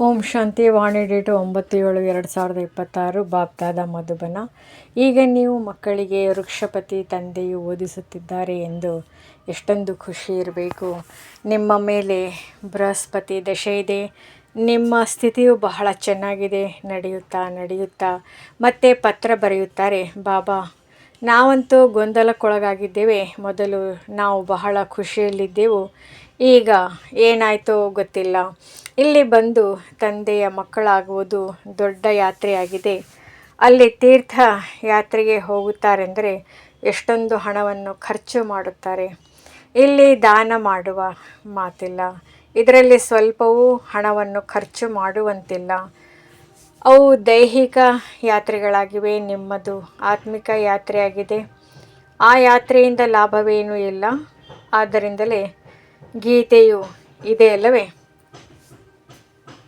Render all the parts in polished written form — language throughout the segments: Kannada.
ಓಂ ಶಾಂತಿ ವಾಣಿ ಡೇಟು 9/7/2026 ಬಾಪ್ದಾದ ಮಧುಬನ. ಈಗ ನೀವು ಮಕ್ಕಳಿಗೆ ವೃಕ್ಷಪತಿ ತಂದೆಯು ಓದಿಸುತ್ತಿದ್ದಾರೆ ಎಂದು ಎಷ್ಟೊಂದು ಖುಷಿ ಇರಬೇಕು. ನಿಮ್ಮ ಮೇಲೆ ಬೃಹಸ್ಪತಿ ದಶೆ ಇದೆ. ನಿಮ್ಮ ಸ್ಥಿತಿಯು ಬಹಳ ಚೆನ್ನಾಗಿದೆ. ನಡೆಯುತ್ತಾ ಮತ್ತೆ ಪತ್ರ ಬರೆಯುತ್ತಾರೆ. ಬಾಬಾ, ನಾವಂತೂ ಗೊಂದಲಕ್ಕೊಳಗಾಗಿದ್ದೇವೆ. ಮೊದಲು ನಾವು ಬಹಳ ಖುಷಿಯಲ್ಲಿದ್ದೆವು. ಈಗ ಏನಾಯಿತೋ ಗೊತ್ತಿಲ್ಲ. ಇಲ್ಲಿ ಬಂದು ತಂದೆಯ ಮಕ್ಕಳಾಗುವುದು ದೊಡ್ಡ ಯಾತ್ರೆಯಾಗಿದೆ. ಅಲ್ಲಿ ತೀರ್ಥ ಯಾತ್ರೆಗೆ ಹೋಗುತ್ತಾರೆಂದರೆ ಎಷ್ಟೊಂದು ಹಣವನ್ನು ಖರ್ಚು ಮಾಡುತ್ತಾರೆ. ಇಲ್ಲಿ ದಾನ ಮಾಡುವ ಮಾತಿಲ್ಲ. ಇದರಲ್ಲಿ ಸ್ವಲ್ಪವೂ ಹಣವನ್ನು ಖರ್ಚು ಮಾಡುವಂತಿಲ್ಲ. ಅವು ದೈಹಿಕ ಯಾತ್ರೆಗಳಾಗಿವೆ. ನಿಮ್ಮದು ಆತ್ಮಿಕ ಯಾತ್ರೆಯಾಗಿದೆ. ಆ ಯಾತ್ರೆಯಿಂದ ಲಾಭವೇನೂ ಇಲ್ಲ. ಆದ್ದರಿಂದಲೇ ಗೀತೆಯು ಇದೆಯಲ್ಲವೇ,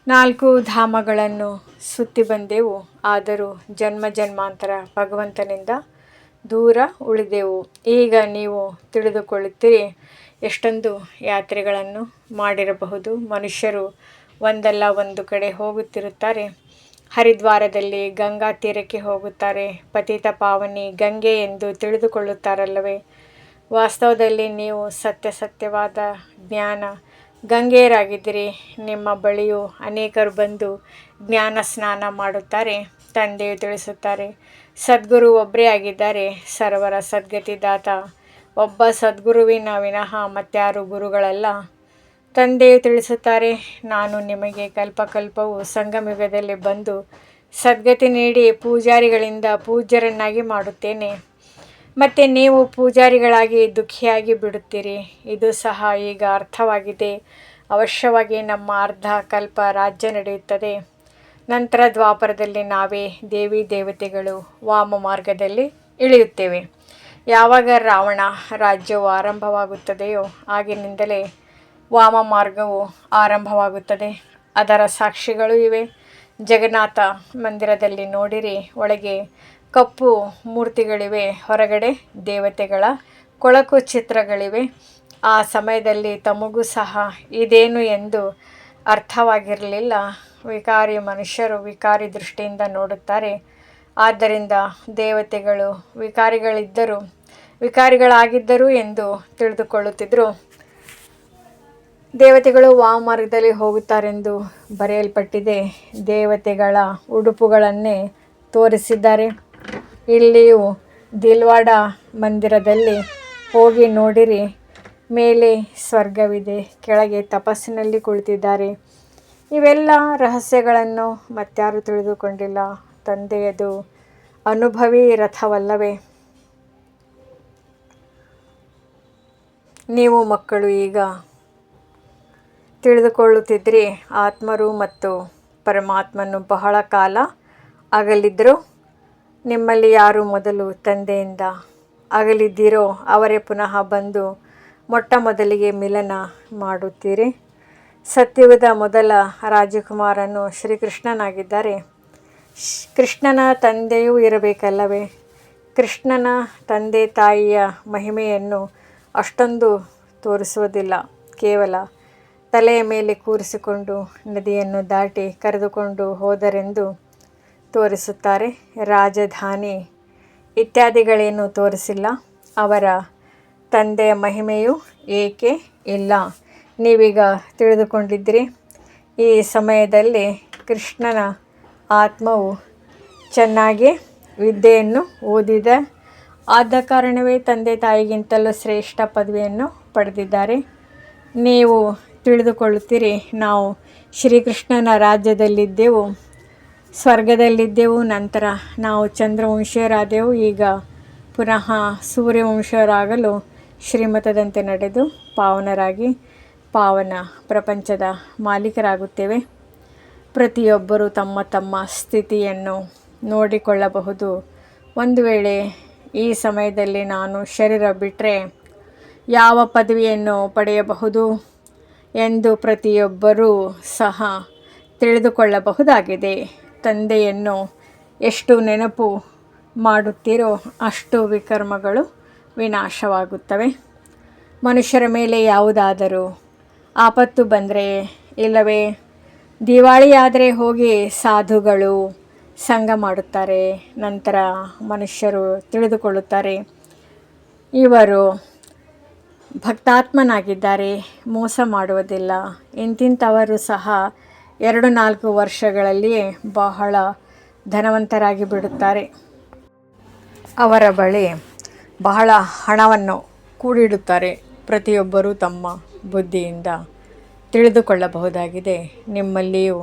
4 ಧಾಮಗಳನ್ನು ಸುತ್ತಿ ಬಂದೆವು, ಆದರೂ ಜನ್ಮಾಂತರ ಭಗವಂತನಿಂದ ದೂರ ಉಳಿದೆವು. ಈಗ ನೀವು ತಿಳಿದುಕೊಳ್ಳುತ್ತೀರಿ ಎಷ್ಟೊಂದು ಯಾತ್ರೆಗಳನ್ನು ಮಾಡಿರಬಹುದು. ಮನುಷ್ಯರು ಒಂದಲ್ಲ ಒಂದು ಕಡೆ ಹೋಗುತ್ತಿರುತ್ತಾರೆ. ಹರಿದ್ವಾರದಲ್ಲಿ ಗಂಗಾ ತೀರಕ್ಕೆ ಹೋಗುತ್ತಾರೆ. ಪತಿತ ಪಾವನಿ ಗಂಗೆ ಎಂದು ತಿಳಿದುಕೊಳ್ಳುತ್ತಾರಲ್ಲವೇ. ವಾಸ್ತವದಲ್ಲಿ ನೀವು ಸತ್ಯವಾದ ಜ್ಞಾನ ಗಂಗೆಯರಾಗಿದ್ದೀರಿ. ನಿಮ್ಮ ಬಳಿಯೂ ಅನೇಕರು ಬಂದು ಜ್ಞಾನ ಸ್ನಾನ ಮಾಡುತ್ತಾರೆ. ತಂದೆಯು ತಿಳಿಸುತ್ತಾರೆ, ಸದ್ಗುರು ಒಬ್ಬರೇ ಆಗಿದ್ದಾರೆ, ಸರ್ವರ ಸದ್ಗತಿದಾತ. ಒಬ್ಬ ಸದ್ಗುರುವಿನ ವಿನಃ ಮತ್ಯಾರು ಗುರುಗಳಲ್ಲ. ತಂದೆಯು ತಿಳಿಸುತ್ತಾರೆ, ನಾನು ನಿಮಗೆ ಕಲ್ಪಕಲ್ಪವು ಸಂಗಮಯುಗದಲ್ಲಿ ಬಂದು ಸದ್ಗತಿ ನೀಡಿ ಪೂಜಾರಿಗಳಿಂದ ಪೂಜ್ಯರನ್ನಾಗಿ ಮಾಡುತ್ತೇನೆ. ಮತ್ತು ನೀವು ಪೂಜಾರಿಗಳಾಗಿ ದುಃಖಿಯಾಗಿ ಬಿಡುತ್ತೀರಿ. ಇದು ಸಹ ಈಗ ಅರ್ಥವಾಗಿದೆ. ಅವಶ್ಯವಾಗಿ ನಮ್ಮ ಅರ್ಧ ಕಲ್ಪ ರಾಜ್ಯ ನಡೆಯುತ್ತದೆ. ನಂತರ ದ್ವಾಪರದಲ್ಲಿ ನಾವೇ ದೇವಿ ದೇವತೆಗಳು ವಾಮ ಮಾರ್ಗದಲ್ಲಿ ಇಳಿಯುತ್ತೇವೆ. ಯಾವಾಗ ರಾವಣ ರಾಜ್ಯವು ಆರಂಭವಾಗುತ್ತದೆಯೋ ಆಗಿನಿಂದಲೇ ವಾಮ ಮಾರ್ಗವು ಆರಂಭವಾಗುತ್ತದೆ. ಅದರ ಸಾಕ್ಷಿಗಳು ಇವೆ. ಜಗನ್ನಾಥ ಮಂದಿರದಲ್ಲಿ ನೋಡಿರಿ, ಒಳಗೆ ಕಪ್ಪು ಮೂರ್ತಿಗಳಿವೆ, ಹೊರಗಡೆ ದೇವತೆಗಳ ಕೊಳಕು ಚಿತ್ರಗಳಿವೆ. ಆ ಸಮಯದಲ್ಲಿ ತಮಗೂ ಸಹ ಇದೇನು ಎಂದು ಅರ್ಥವಾಗಿರಲಿಲ್ಲ. ವಿಕಾರಿ ಮನುಷ್ಯರು ವಿಕಾರಿ ದೃಷ್ಟಿಯಿಂದ ನೋಡುತ್ತಾರೆ. ಆದ್ದರಿಂದ ದೇವತೆಗಳು ವಿಕಾರಿಗಳಾಗಿದ್ದರು ಎಂದು ತಿಳಿದುಕೊಳ್ಳುತ್ತಿದ್ದರು. ದೇವತೆಗಳು ವಾಮ ಮಾರ್ಗದಲ್ಲಿ ಹೋಗುತ್ತಾರೆಂದು ಬರೆಯಲ್ಪಟ್ಟಿದೆ. ದೇವತೆಗಳ ಉಡುಪುಗಳನ್ನೇ ತೋರಿಸಿದ್ದಾರೆ. ಇಲ್ಲಿಯೂ ದಿಲ್ವಾಡ ಮಂದಿರದಲ್ಲಿ ಹೋಗಿ ನೋಡಿರಿ. ಮೇಲೆ ಸ್ವರ್ಗವಿದೆ, ಕೆಳಗೆ ತಪಸ್ಸಿನಲ್ಲಿ ಕುಳಿತಿದ್ದಾರೆ. ಇವೆಲ್ಲ ರಹಸ್ಯಗಳನ್ನು ಮತ್ಯಾರೂ ತಿಳಿದುಕೊಂಡಿಲ್ಲ. ತಂದೆಯದು ಅನುಭವಿ ರಥವಲ್ಲವೇ. ನೀವು ಮಕ್ಕಳು ಈಗ ತಿಳಿದುಕೊಳ್ಳುತ್ತಿದ್ರಿ. ಆತ್ಮರು ಮತ್ತು ಪರಮಾತ್ಮನು ಬಹಳ ಕಾಲ ಅಗಲಿದ್ದರು. ನಿಮ್ಮಲ್ಲಿ ಯಾರು ಮೊದಲು ತಂದೆಯಿಂದ ಅಗಲಿದ್ದೀರೋ ಅವರೇ ಪುನಃ ಬಂದು ಮೊಟ್ಟ ಮೊದಲಿಗೆ ಮಿಲನ ಮಾಡುತ್ತೀರಿ. ಸತ್ಯುಗದ ಮೊದಲ ರಾಜಕುಮಾರನು ಶ್ರೀಕೃಷ್ಣನಾಗಿದ್ದಾರೆ. ಕೃಷ್ಣನ ತಂದೆಯೂ ಇರಬೇಕಲ್ಲವೇ. ಕೃಷ್ಣನ ತಂದೆ ತಾಯಿಯ ಮಹಿಮೆಯನ್ನು ಅಷ್ಟೊಂದು ತೋರಿಸುವುದಿಲ್ಲ. ಕೇವಲ ತಲೆಯ ಮೇಲೆ ಕೂರಿಸಿಕೊಂಡು ನದಿಯನ್ನು ದಾಟಿ ಕರೆದುಕೊಂಡು ಹೋದರೆಂದು ತೋರಿಸುತ್ತಾರೆ. ರಾಜಧಾನಿ ಇತ್ಯಾದಿಗಳೇನೂ ತೋರಿಸಿಲ್ಲ. ಅವರ ತಂದೆಯ ಮಹಿಮೆಯೂ ಏಕೆ ಇಲ್ಲ. ನೀವೀಗ ತಿಳಿದುಕೊಂಡಿದ್ದೀರಿ. ಈ ಸಮಯದಲ್ಲಿ ಕೃಷ್ಣನ ಆತ್ಮವು ಚೆನ್ನಾಗಿ ವಿದ್ಯೆಯನ್ನು ಓದಿದೆ. ಆದ ಕಾರಣವೇ ತಂದೆ ತಾಯಿಗಿಂತಲೂ ಶ್ರೇಷ್ಠ ಪದವಿಯನ್ನು ಪಡೆದಿದ್ದಾರೆ. ನೀವು ತಿಳಿದುಕೊಳ್ಳುತ್ತೀರಿ, ನಾವು ಶ್ರೀಕೃಷ್ಣನ ರಾಜ್ಯದಲ್ಲಿದ್ದೆವು, ಸ್ವರ್ಗದಲ್ಲಿದ್ದೆವು. ನಂತರ ನಾವು ಚಂದ್ರವಂಶೀಯರಾದೆವು. ಈಗ ಪುನಃ ಸೂರ್ಯವಂಶೀಯರಾಗಲು ಶ್ರೀಮತದಂತೆ ನಡೆದು ಪಾವನರಾಗಿ ಪಾವನ ಪ್ರಪಂಚದ ಮಾಲೀಕರಾಗುತ್ತೇವೆ. ಪ್ರತಿಯೊಬ್ಬರೂ ತಮ್ಮ ತಮ್ಮ ಸ್ಥಿತಿಯನ್ನು ನೋಡಿಕೊಳ್ಳಬಹುದು. ಒಂದು ವೇಳೆ ಈ ಸಮಯದಲ್ಲಿ ನಾನು ಶರೀರ ಬಿಟ್ಟರೆ ಯಾವ ಪದವಿಯನ್ನು ಪಡೆಯಬಹುದು ಎಂದು ಪ್ರತಿಯೊಬ್ಬರೂ ಸಹ ತಿಳಿದುಕೊಳ್ಳಬಹುದಾಗಿದೆ. ತಂದೆಯನ್ನು ಎಷ್ಟು ನೆನಪು ಮಾಡುತ್ತೀರೋ ಅಷ್ಟು ವಿಕರ್ಮಗಳು ವಿನಾಶವಾಗುತ್ತವೆ. ಮನುಷ್ಯರ ಮೇಲೆ ಯಾವುದಾದರೂ ಆಪತ್ತು ಬಂದರೆ, ಇಲ್ಲವೇ ದಿವಾಳಿ ಆದರೆ ಹೋಗಿ ಸಾಧುಗಳು ಸಂಘ ಮಾಡುತ್ತಾರೆ. ನಂತರ ಮನುಷ್ಯರು ತಿಳಿದುಕೊಳ್ಳುತ್ತಾರೆ ಇವರು ಭಕ್ತಾತ್ಮನಾಗಿದ್ದಾರೆ, ಮೋಸ ಮಾಡುವುದಿಲ್ಲ. ಇಂತಿಂಥವರು ಸಹ 2-4 ವರ್ಷಗಳಲ್ಲಿಯೇ ಬಹಳ ಧನವಂತರಾಗಿ ಬಿಡುತ್ತಾರೆ. ಅವರ ಬಳಿ ಬಹಳ ಹಣವನ್ನು ಕೂಡಿಡುತ್ತಾರೆ. ಪ್ರತಿಯೊಬ್ಬರೂ ತಮ್ಮ ಬುದ್ಧಿಯಿಂದ ತಿಳಿದುಕೊಳ್ಳಬಹುದಾಗಿದೆ. ನಿಮ್ಮಲ್ಲಿಯೂ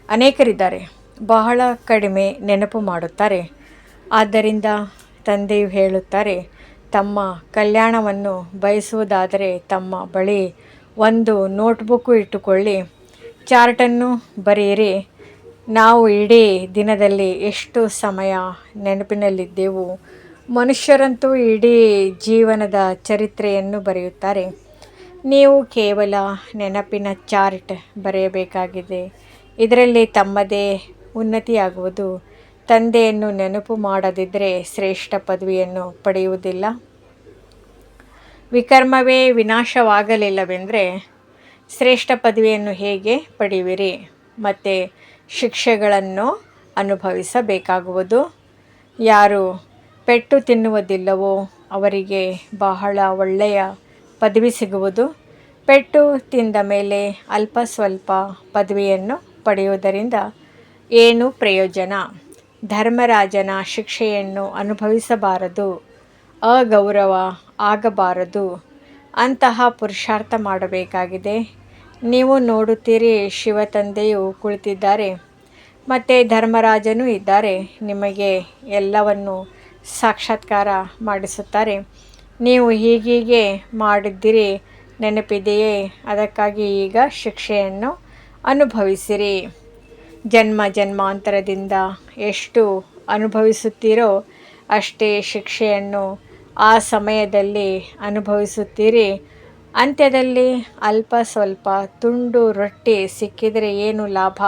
ಅನೇಕರಿದ್ದಾರೆ, ಬಹಳ ಕಡಿಮೆ ನೆನಪು ಮಾಡುತ್ತಾರೆ. ಆದ್ದರಿಂದ ತಂದೆಯು ಹೇಳುತ್ತಾರೆ, ತಮ್ಮ ಕಲ್ಯಾಣವನ್ನು ಬಯಸುವುದಾದರೆ ತಮ್ಮ ಬಳಿ ಒಂದು ನೋಟ್ಬುಕ್ಕು ಇಟ್ಟುಕೊಳ್ಳಿ, ಚಾರ್ಟನ್ನು ಬರೆಯಿರಿ. ನಾವು ಇಡೀ ದಿನದಲ್ಲಿ ಎಷ್ಟು ಸಮಯ ನೆನಪಿನಲ್ಲಿದ್ದೆವು. ಮನುಷ್ಯರಂತೂ ಇಡೀ ಜೀವನದ ಚರಿತ್ರೆಯನ್ನು ಬರೆಯುತ್ತಾರೆ. ನೀವು ಕೇವಲ ನೆನಪಿನ ಚಾರ್ಟ್ ಬರೆಯಬೇಕಾಗಿದೆ. ಇದರಲ್ಲಿ ತಮ್ಮದೇ ಉನ್ನತಿಯಾಗುವುದು. ತಂದೆಯನ್ನು ನೆನಪು ಮಾಡದಿದ್ದರೆ ಶ್ರೇಷ್ಠ ಪದವಿಯನ್ನು ಪಡೆಯುವುದಿಲ್ಲ. ವಿಕರ್ಮವೇ ವಿನಾಶವಾಗಲಿಲ್ಲವೆಂದರೆ ಶ್ರೇಷ್ಠ ಪದವಿಯನ್ನು ಹೇಗೆ ಪಡೆಯುವಿರಿ? ಮತ್ತು ಶಿಕ್ಷೆಗಳನ್ನು ಅನುಭವಿಸಬೇಕಾಗುವುದು. ಯಾರು ಪೆಟ್ಟು ತಿನ್ನುವುದಿಲ್ಲವೋ ಅವರಿಗೆ ಬಹಳ ಒಳ್ಳೆಯ ಪದವಿ ಸಿಗುವುದು. ಪೆಟ್ಟು ತಿಂದ ಮೇಲೆ ಅಲ್ಪ ಸ್ವಲ್ಪ ಪದವಿಯನ್ನು ಪಡೆಯುವುದರಿಂದ ಏನು ಪ್ರಯೋಜನ? ಧರ್ಮರಾಜನ ಶಿಕ್ಷೆಯನ್ನು ಅನುಭವಿಸಬಾರದು, ಅಗೌರವ ಆಗಬಾರದು. ಅಂತಹ ಪುರುಷಾರ್ಥ ಮಾಡಬೇಕಾಗಿದೆ. ನೀವು ನೋಡುತ್ತೀರಿ, ಶಿವತಂದೆಯು ಕುಳಿತಿದ್ದಾರೆ ಮತ್ತು ಧರ್ಮರಾಜನೂ ಇದ್ದಾರೆ. ನಿಮಗೆ ಎಲ್ಲವನ್ನು ಸಾಕ್ಷಾತ್ಕಾರ ಮಾಡಿಸುತ್ತಾರೆ. ನೀವು ಹೀಗೀಗೆ ಮಾಡಿದ್ದೀರಿ, ನೆನಪಿದೆಯೇ? ಅದಕ್ಕಾಗಿ ಈಗ ಶಿಕ್ಷೆಯನ್ನು ಅನುಭವಿಸಿರಿ. ಜನ್ಮ ಜನ್ಮಾಂತರದಿಂದ ಎಷ್ಟು ಅನುಭವಿಸುತ್ತೀರೋ ಅಷ್ಟೇ ಶಿಕ್ಷೆಯನ್ನು ಆ ಸಮಯದಲ್ಲಿ ಅನುಭವಿಸುತ್ತೀರಿ. ಅಂತ್ಯದಲ್ಲಿ ಅಲ್ಪ ಸ್ವಲ್ಪ ತುಂಡು ರೊಟ್ಟಿ ಸಿಕ್ಕಿದರೆ ಏನು ಲಾಭ?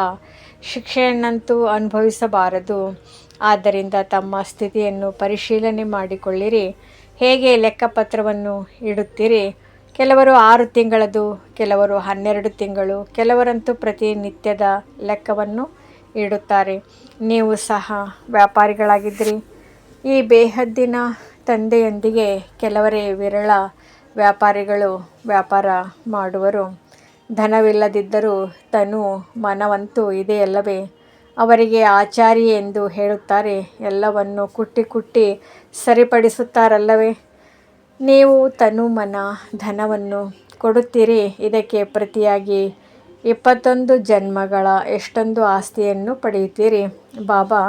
ಶಿಕ್ಷೆಯನ್ನಂತೂ ಅನುಭವಿಸಬಾರದು. ಆದ್ದರಿಂದ ತಮ್ಮ ಸ್ಥಿತಿಯನ್ನು ಪರಿಶೀಲನೆ ಮಾಡಿಕೊಳ್ಳಿರಿ. ಹೇಗೆ ಲೆಕ್ಕಪತ್ರವನ್ನು ಇಡುತ್ತೀರಿ? ಕೆಲವರು 6 ತಿಂಗಳದು, ಕೆಲವರು 12 ತಿಂಗಳು, ಕೆಲವರಂತೂ ಪ್ರತಿನಿತ್ಯದ ಲೆಕ್ಕವನ್ನು ಇಡುತ್ತಾರೆ. ನೀವು ಸಹ ವ್ಯಾಪಾರಿಗಳಾಗಿದ್ದಿರಿ. ಈ ಬೇಹದ್ದಿನ ತಂದೆಯೊಂದಿಗೆ ಕೆಲವರೇ ವಿರಳ ವ್ಯಾಪಾರಿಗಳು ವ್ಯಾಪಾರ ಮಾಡುವರು. ಧನವಿಲ್ಲದಿದ್ದರೂ ತನು ಮನವಂತೂ ಇದೆಯಲ್ಲವೇ? ಅವರಿಗೆ ಆಚಾರಿ ಎಂದು ಹೇಳುತ್ತಾರೆ. ಎಲ್ಲವನ್ನು ಕುಟ್ಟಿ ಕುಟ್ಟಿ ಸರಿಪಡಿಸುತ್ತಾರಲ್ಲವೇ? ನೀವು ತನು ಮನ ಧನವನ್ನು ಕೊಡುತ್ತೀರಿ. ಇದಕ್ಕೆ ಪ್ರತಿಯಾಗಿ 21 ಜನ್ಮಗಳ ಎಷ್ಟೊಂದು ಆಸ್ತಿಯನ್ನು ಪಡೆಯುತ್ತೀರಿ. ಬಾಬಾ,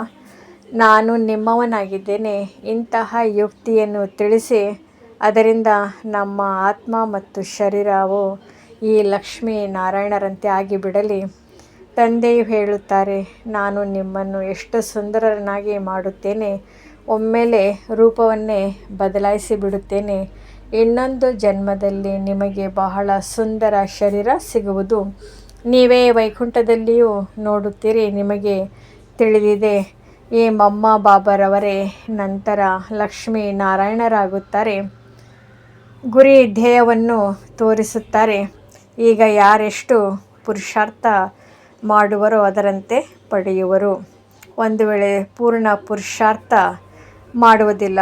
ನಾನು ನಿಮ್ಮವನಾಗಿದ್ದೇನೆ. ಇಂತಹ ಯುಕ್ತಿಯನ್ನು ತಿಳಿಸಿ, ಅದರಿಂದ ನಮ್ಮ ಆತ್ಮ ಮತ್ತು ಶರೀರವು ಈ ಲಕ್ಷ್ಮೀ ನಾರಾಯಣರಂತೆ ಆಗಿಬಿಡಲಿ. ತಂದೆಯು ಹೇಳುತ್ತಾರೆ, ನಾನು ನಿಮ್ಮನ್ನು ಎಷ್ಟು ಸುಂದರರನ್ನಾಗಿ ಮಾಡುತ್ತೇನೆ. ಒಮ್ಮೆಲೆ ರೂಪವನ್ನೇ ಬದಲಾಯಿಸಿ ಬಿಡುತ್ತೇನೆ. ಇನ್ನೊಂದು ಜನ್ಮದಲ್ಲಿ ನಿಮಗೆ ಬಹಳ ಸುಂದರ ಶರೀರ ಸಿಗುವುದು. ನೀವೇ ವೈಕುಂಠದಲ್ಲಿಯೂ ನೋಡುತ್ತೀರಿ. ನಿಮಗೆ ತಿಳಿದಿದೆ, ಈ ಮಮ್ಮ ಬಾಬಾರವರೇ ನಂತರ ಲಕ್ಷ್ಮೀ ನಾರಾಯಣರಾಗುತ್ತಾರೆ. ಗುರಿ ಧ್ಯೇಯವನ್ನು ತೋರಿಸುತ್ತಾರೆ. ಈಗ ಯಾರೆಷ್ಟು ಪುರುಷಾರ್ಥ ಮಾಡುವರೋ ಅದರಂತೆ ಪಡೆಯುವರು. ಒಂದು ವೇಳೆ ಪೂರ್ಣ ಪುರುಷಾರ್ಥ ಮಾಡುವುದಿಲ್ಲ,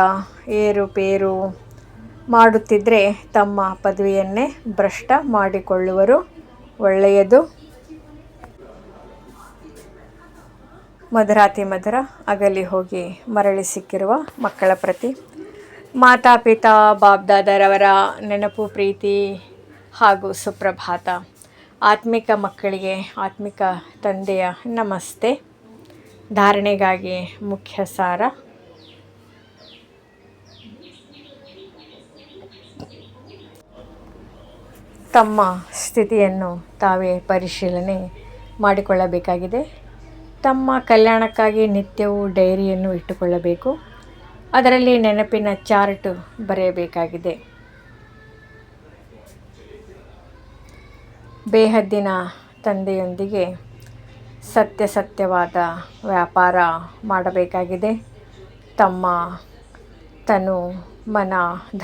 ಏರುಪೇರು ಮಾಡುತ್ತಿದ್ದರೆ ತಮ್ಮ ಪದವಿಯನ್ನೇ ಭ್ರಷ್ಟ ಮಾಡಿಕೊಳ್ಳುವರು. ಒಳ್ಳೆಯದು. ಮಧುರಾತಿ ಮಧುರ ಅಗಲಿ ಹೋಗಿ ಮರಳಿ ಸಿಕ್ಕಿರುವ ಮಕ್ಕಳ ಪ್ರತಿ ಮಾತಾಪಿತಾ ಬಾಬ್ದಾದರವರ ನೆನಪು, ಪ್ರೀತಿ ಹಾಗೂ ಸುಪ್ರಭಾತ. ಆತ್ಮಿಕ ಮಕ್ಕಳಿಗೆ ಆತ್ಮಿಕ ತಂದೆಯ ನಮಸ್ತೆ. ಧಾರಣೆಗಾಗಿ ಮುಖ್ಯ ಸಾರ. ತಮ್ಮ ಸ್ಥಿತಿಯನ್ನು ತಾವೇ ಪರಿಶೀಲನೆ ಮಾಡಿಕೊಳ್ಳಬೇಕಾಗಿದೆ. ತಮ್ಮ ಕಲ್ಯಾಣಕ್ಕಾಗಿ ನಿತ್ಯವೂ ಡೈರಿಯನ್ನು ಇಟ್ಟುಕೊಳ್ಳಬೇಕು. ಅದರಲ್ಲಿ ನೆನಪಿನ ಚಾರ್ಟು ಬರೆಯಬೇಕಾಗಿದೆ. ಬೇಹದ್ದಿನ ತಂದೆಯೊಂದಿಗೆ ಸತ್ಯವಾದ ವ್ಯಾಪಾರ ಮಾಡಬೇಕಾಗಿದೆ. ತಮ್ಮ ತನು ಮನ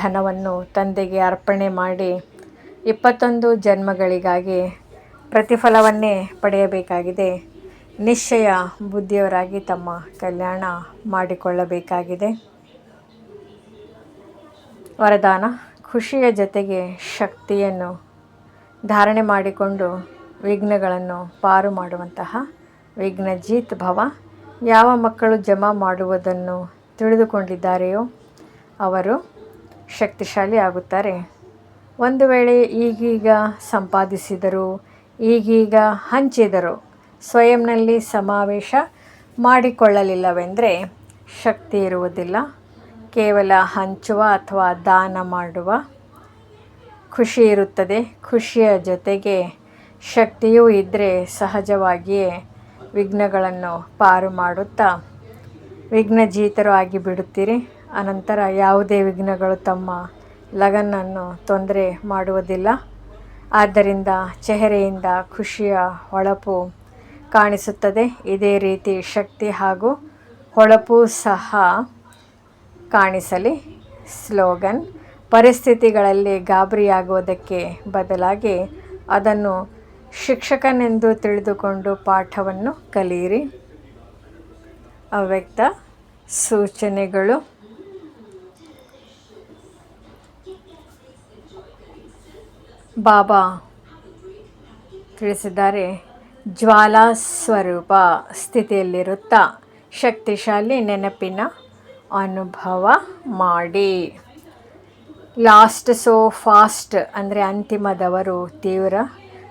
ಧನವನ್ನು ತಂದೆಗೆ ಅರ್ಪಣೆ ಮಾಡಿ 21 ಜನ್ಮಗಳಿಗಾಗಿ ಪ್ರತಿಫಲವನ್ನೇ ಪಡೆಯಬೇಕಾಗಿದೆ. ನಿಶ್ಚಯ ಬುದ್ಧಿಯವರಾಗಿ ತಮ್ಮ ಕಲ್ಯಾಣ ಮಾಡಿಕೊಳ್ಳಬೇಕಾಗಿದೆ. ವರದಾನ: ಖುಷಿಯ ಜೊತೆಗೆ ಶಕ್ತಿಯನ್ನು ಧಾರಣೆ ಮಾಡಿಕೊಂಡು ವಿಘ್ನಗಳನ್ನು ಪಾರು ಮಾಡುವಂತಹ ವಿಘ್ನಜೀತ್ ಭವ. ಯಾವ ಮಕ್ಕಳು ಜಮಾ ಮಾಡುವುದನ್ನು ತಿಳಿದುಕೊಂಡಿದ್ದಾರೆಯೋ ಅವರು ಶಕ್ತಿಶಾಲಿ ಆಗುತ್ತಾರೆ. ಒಂದು ವೇಳೆ ಈಗೀಗ ಸಂಪಾದಿಸಿದರೂ ಈಗೀಗ ಹಂಚಿದರೂ ಸ್ವಯಂನಲ್ಲಿ ಸಮಾವೇಶ ಮಾಡಿಕೊಳ್ಳಲಿಲ್ಲವೆಂದರೆ ಶಕ್ತಿ ಇರುವುದಿಲ್ಲ. ಕೇವಲ ಹಂಚುವ ಅಥವಾ ದಾನ ಮಾಡುವ ಖುಷಿ ಇರುತ್ತದೆ. ಖುಷಿಯ ಜೊತೆಗೆ ಶಕ್ತಿಯೂ ಇದ್ದರೆ ಸಹಜವಾಗಿಯೇ ವಿಘ್ನಗಳನ್ನು ಪಾರು ಮಾಡುತ್ತಾ ವಿಘ್ನಜೀತರು ಆಗಿಬಿಡುತ್ತೀರಿ. ಅನಂತರ ಯಾವುದೇ ವಿಘ್ನಗಳು ತಮ್ಮ ಲಗನ್ನನ್ನು ತೊಂದರೆ ಮಾಡುವುದಿಲ್ಲ. ಆದ್ದರಿಂದ ಚೆಹರೆಯಿಂದ ಖುಷಿಯ ಹೊಳಪು ಕಾಣಿಸುತ್ತದೆ. ಇದೇ ರೀತಿ ಶಕ್ತಿ ಹಾಗೂ ಹೊಳಪು ಸಹ ಕಾಣಿಸಲಿ. ಸ್ಲೋಗನ್: ಪರಿಸ್ಥಿತಿಗಳಲ್ಲಿ ಗಾಬರಿಯಾಗುವುದಕ್ಕೆ ಬದಲಾಗಿ ಅದನ್ನು ಶಿಕ್ಷಕನೆಂದು ತಿಳಿದುಕೊಂಡು ಪಾಠವನ್ನು ಕಲಿಯಿರಿ. ಅವ್ಯಕ್ತ ಸೂಚನೆಗಳು: ಬಾಬಾ ತಿಳಿಸಿದ್ದಾರೆ, ಜ್ವಾಲಾ ಸ್ವರೂಪ ಸ್ಥಿತಿಯಲ್ಲಿರುತ್ತಾ ಶಕ್ತಿಶಾಲಿ ನೆನಪಿನ ಅನುಭವ ಮಾಡಿ. ಲಾಸ್ಟ್ ಸೋ ಫಾಸ್ಟ್ ಅಂದರೆ ಅಂತಿಮದವರು ತೀವ್ರ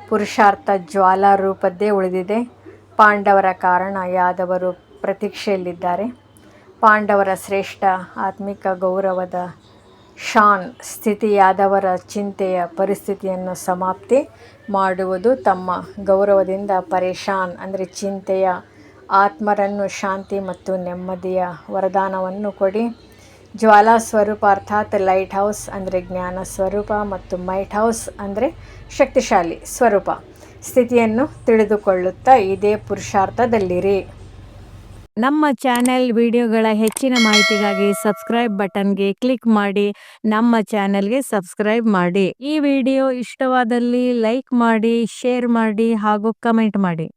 ಪುರುಷಾರ್ಥ ಜ್ವಾಲಾ ರೂಪದ್ದೇ ಉಳಿದಿದೆ. ಪಾಂಡವರ ಕಾರಣ ಯಾದವರು ಪ್ರತೀಕ್ಷೆಯಲ್ಲಿದ್ದಾರೆ. ಪಾಂಡವರ ಶ್ರೇಷ್ಠ ಆತ್ಮಿಕ ಗೌರವದ ಶಾನ್ ಸ್ಥಿತಿ ಯಾದವರ ಚಿಂತೆಯ ಪರಿಸ್ಥಿತಿಯನ್ನು ಸಮಾಪ್ತಿ ಮಾಡುವುದು. ತಮ್ಮ ಗೌರವದಿಂದ ಪರೇಶಾನ್ ಅಂದರೆ ಚಿಂತೆಯ ಆತ್ಮರನ್ನು ಶಾಂತಿ ಮತ್ತು ನೆಮ್ಮದಿಯ ವರದಾನವನ್ನು ಕೊಡಿ. ಜ್ವಾಲಾ ಸ್ವರೂಪ ಅರ್ಥಾತ್ ಲೈಟ್ ಹೌಸ್ ಅಂದರೆ ಜ್ಞಾನ ಸ್ವರೂಪ ಮತ್ತು ಮೈಟ್ ಹೌಸ್ ಅಂದರೆ ಶಕ್ತಿಶಾಲಿ ಸ್ವರೂಪ ಸ್ಥಿತಿಯನ್ನು ತಿಳಿದುಕೊಳ್ಳುತ್ತಾ ಇದೇ ಪುರುಷಾರ್ಥದಲ್ಲಿರಿ. ನಮ್ಮ ಚಾನೆಲ್ ವಿಡಿಯೋಗಳ ಹೆಚ್ಚಿನ ಮಾಹಿತಿಗಾಗಿ ಸಬ್ಸ್ಕ್ರೈಬ್ ಬಟನ್ಗೆ ಕ್ಲಿಕ್ ಮಾಡಿ ನಮ್ಮ ಚಾನೆಲ್ಗೆ ಸಬ್ಸ್ಕ್ರೈಬ್ ಮಾಡಿ. ಈ ವಿಡಿಯೋ ಇಷ್ಟವಾದಲ್ಲಿ ಲೈಕ್ ಮಾಡಿ, ಶೇರ್ ಮಾಡಿ ಹಾಗೂ ಕಮೆಂಟ್ ಮಾಡಿ.